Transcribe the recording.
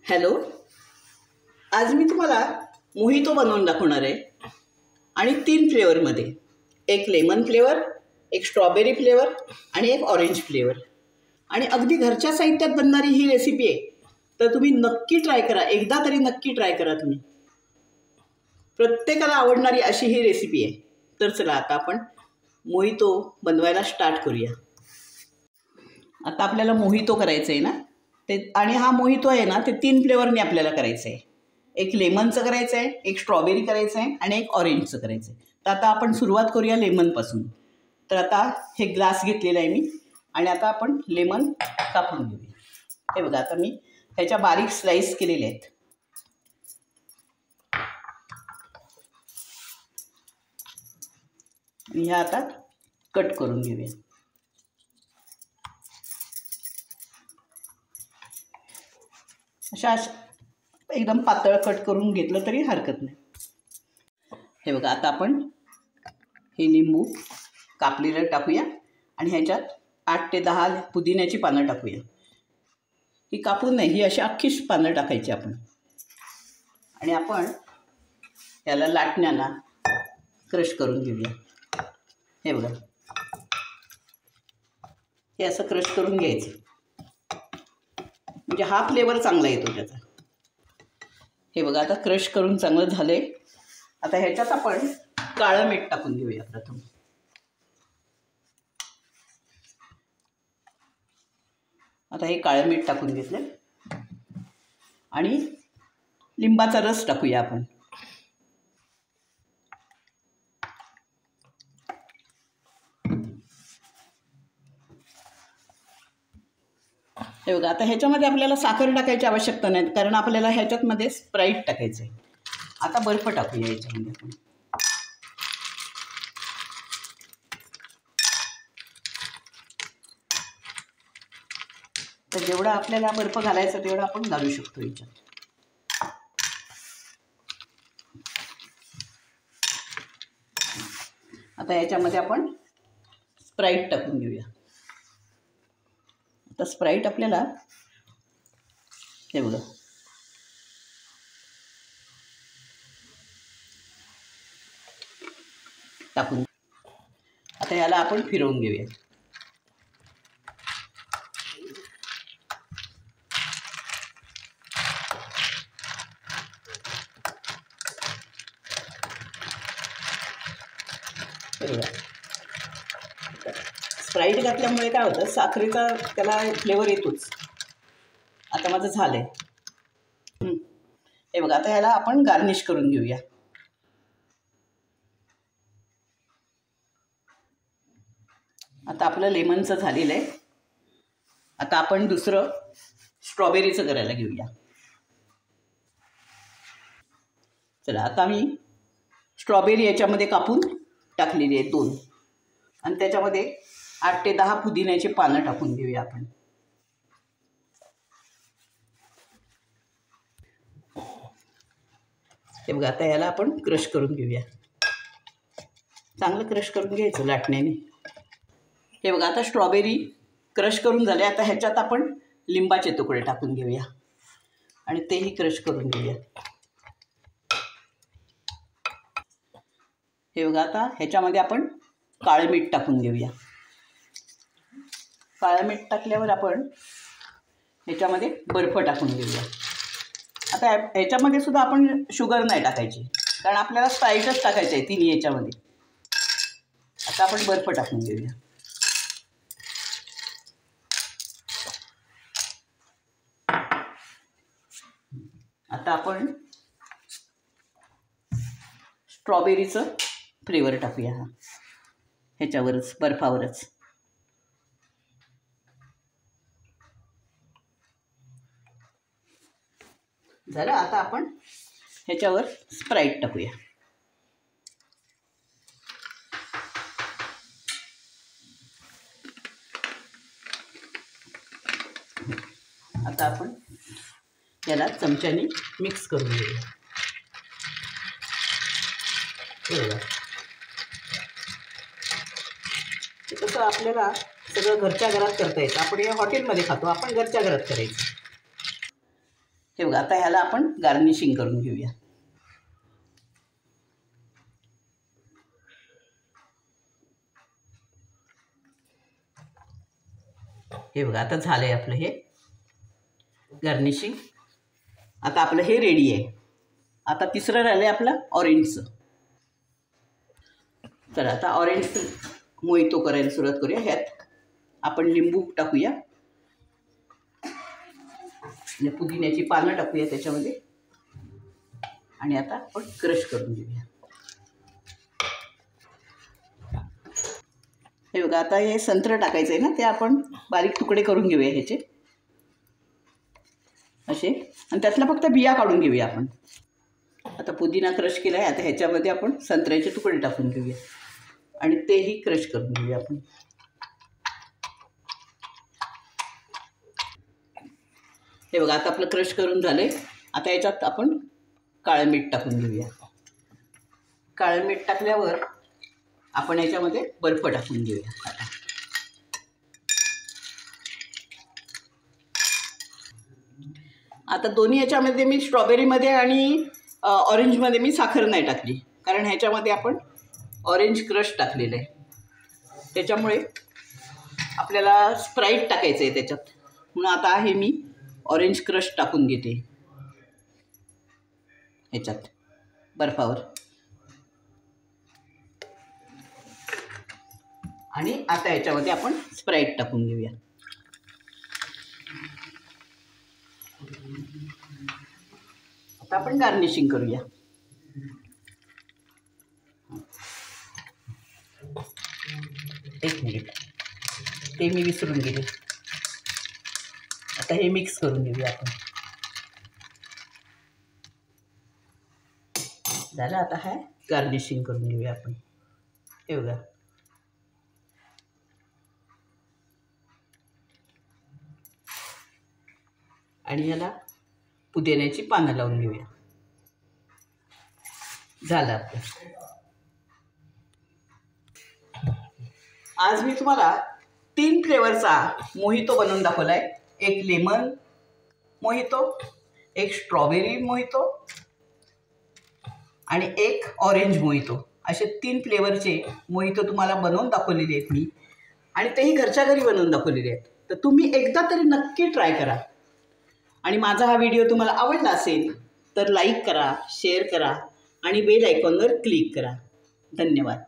Hello, आज मी तुम्हाला mojito बनवून दाखवणार आहे आणि 3 फ्लेवरमध्ये. एक लेमन फ्लेवर, एक स्ट्रॉबेरी फ्लेवर आणि एक ऑरेंज फ्लेवर. आणि अगदी घरच्या साहित्यात बनणारी ही रेसिपी आहे, तर तुम्ही नक्की ट्राय करा. एकदा तरी नक्की ट्राय करा तुम्ही. प्रत्येकाला आवडणारी अशी ही रेसिपी आहे. तर चला आता आपण मोहितो बनवायला स्टार्ट करूया. आता आपल्याला मोहितो करायचं आहे ना, आणि हा मोहितो आहे ना, ते 3 फ्लेवरने आपल्याला करायचं आहे. एक लेमनचं करायचं आहे, एक स्ट्रॉबेरी करायचं आहे आणि एक ऑरेंजचं करायचं आहे. तर आता आपण सुरुवात करूया लेमनपासून. तर आता हे ग्लास घेतलेला आहे मी, आणि आता आपण लेमन कापून घेऊया. हे बघा, आता मी ह्याच्या बारीक स्लाइस केलेले आहेत. आणि ह्या आता कट करून घेऊया. अशा एकदम पातळ कट करून घेतलं तरी हरकत नाही. हे बघा, आता आपण हे लिंबू कापलेलं टाकूया आणि ह्याच्यात 8 ते 10 पुदिन्याची पानं टाकूया. ही कापून नाही, ही अशी अख्खीच पानं टाकायची आपण. आणि आपण याला लाटण्याला क्रश करून घेऊया. हे बघा, हे असं क्रश करून घ्यायचं, म्हणजे हा फ्लेवर चांगला येतो त्याचा. हे बघा, आता क्रश करून चांगलं झालं आहे. आता ह्याच्यात आपण काळं मीठ टाकून घेऊया प्रथम. आता हे काळं मीठ टाकून घेतलं आणि लिंबाचा रस टाकूया आपण. हे बघा, आता ह्याच्यामध्ये आपल्याला साखर टाकायची आवश्यकता नाही, कारण आपल्याला ह्याच्यामध्ये स्प्राईट टाकायचं आहे. आता बर्फ टाकूया याच्यामध्ये आपण. तर जेवढा आपल्याला बर्फ घालायचा तेवढा आपण घालू शकतो याच्यात. आता याच्यामध्ये आपण स्प्राईट टाकून घेऊया. आता स्प्राईट आपल्याला हे बघा टाकून, आता याला आपण फिरवून घेऊया. स्प्राईट घातल्यामुळे काय होतं, साखरेचा त्याला फ्लेवर येतोच. आता माझं झालंय. हे बघा, आता ह्याला आपण गार्निश करून घेऊया. आता आपलं लेमनचं झालेलं आहे. आता आपण दुसरं स्ट्रॉबेरीचं करायला घेऊया. चला, आता मी स्ट्रॉबेरी याच्यामध्ये कापून टाकलेली आहे 2, आणि त्याच्यामध्ये 8 ते 10 पुदिन्याची पानं टाकून घेऊया आपण. हे बघा, आता याला आपण क्रश करून घेऊया. चांगलं क्रश करून घ्यायचं लाटण्याने. हे बघा, आता स्ट्रॉबेरी क्रश करून झाले. आता ह्याच्यात आपण लिंबाचे तुकडे टाकून घेऊया आणि तेही क्रश करून घेऊया. हे बघा, आता ह्याच्यामध्ये आपण काळं मीठ टाकून घेऊया. काळं मीठ टाकल्यावर आपण ह्याच्यामध्ये बर्फ टाकून घेऊया. आता ह्याच्यामध्ये सुद्धा आपण शुगर नाही टाकायची, कारण आपल्याला स्प्राईटच टाकायचं आहे 3 याच्यामध्ये. आता आपण बर्फ टाकून घेऊया. आता आपण स्ट्रॉबेरीचं फ्लेवर टाकूया ह्याच्यावरच, बर्फावरच. झालं. आता आपण ह्याच्यावर स्प्राईट टाकूया. आता आपण याला चमच्याने मिक्स करून घेऊया. तसं आपल्याला सगळं घरच्या घरात करता येतं. आपण हे हॉटेलमध्ये खातो, आपण घरच्या घरात करायचं. हे बघा, आता ह्याला आपण गार्निशिंग करून घेऊया. हे बघा, आता झालं आहे आपलं हे गार्निशिंग. आता आपलं हे रेडी आहे. आता तिसरं राहिलं आहे आपलं ऑरेंजचं. तर आता ऑरेंज मोहितो करायला सुरुवात करूया. ह्यात आपण लिंबू टाकूया आणि पुदिन्याची पानं टाकूया त्याच्यामध्ये. आणि आता आपण क्रश करून घेऊया. हे बघा, आता हे संत्रं टाकायचं आहे ना, ते आपण बारीक तुकडे करून घेऊया ह्याचे असे. आणि त्यातला फक्त बिया काढून घेऊया आपण. आता पुदिना क्रश केला आहे. आता ह्याच्यामध्ये आपण संत्र्याचे तुकडे टाकून घेऊया आणि तेही क्रश करून घेऊया आपण. हे बघा, आता आपलं क्रश करून झालं आहे. आता याच्यात आपण काळं मीठ टाकून घेऊया. काळं मीठ टाकल्यावर आपण याच्यामध्ये बर्फ टाकून घेऊया. आता दोन्ही याच्यामध्ये मी स्ट्रॉबेरीमध्ये आणि ऑरेंजमध्ये मी साखर नाही टाकली, कारण ह्याच्यामध्ये आपण ऑरेंज क्रश टाकलेलं आहे. त्याच्यामुळे आपल्याला स्प्राईट टाकायचं आहे त्याच्यात, म्हणून आता हे मी ऑरेंज क्रश टाकून घेते ह्याच्यात बर्फावर. आणि आता ह्याच्यामध्ये आपण स्प्राईट टाकून घेऊया. आता आपण गार्निशिंग करूया. एक मिनिट, ते मी विसरून गेले. आता हे मिक्स करून घेऊया आपण. झालं. आता हे गार्निशिंग करून घेऊया आपण. हे बघा, आणि याला पुदिन्याची पानं लावून घेऊया. झालं आपलं. आज मी तुम्हाला 3 फ्लेवरचा मोहितो बनवून दाखवला आहे. एक लेमन मोहितो, एक स्ट्रॉबेरी मोहितो आणि एक ऑरेंज मोहितो. असे 3 फ्लेवरचे मोहितो तुम्हाला बनवून दाखवलेले आहेत मी, आणि तेही घरच्या घरी बनवून दाखवलेले आहेत. तर तुम्ही एकदा तरी नक्की ट्राय करा. आणि माझा हा व्हिडिओ तुम्हाला आवडला असेल तर लाईक करा, शेअर करा आणि बेल आयकॉनवर क्लिक करा. धन्यवाद.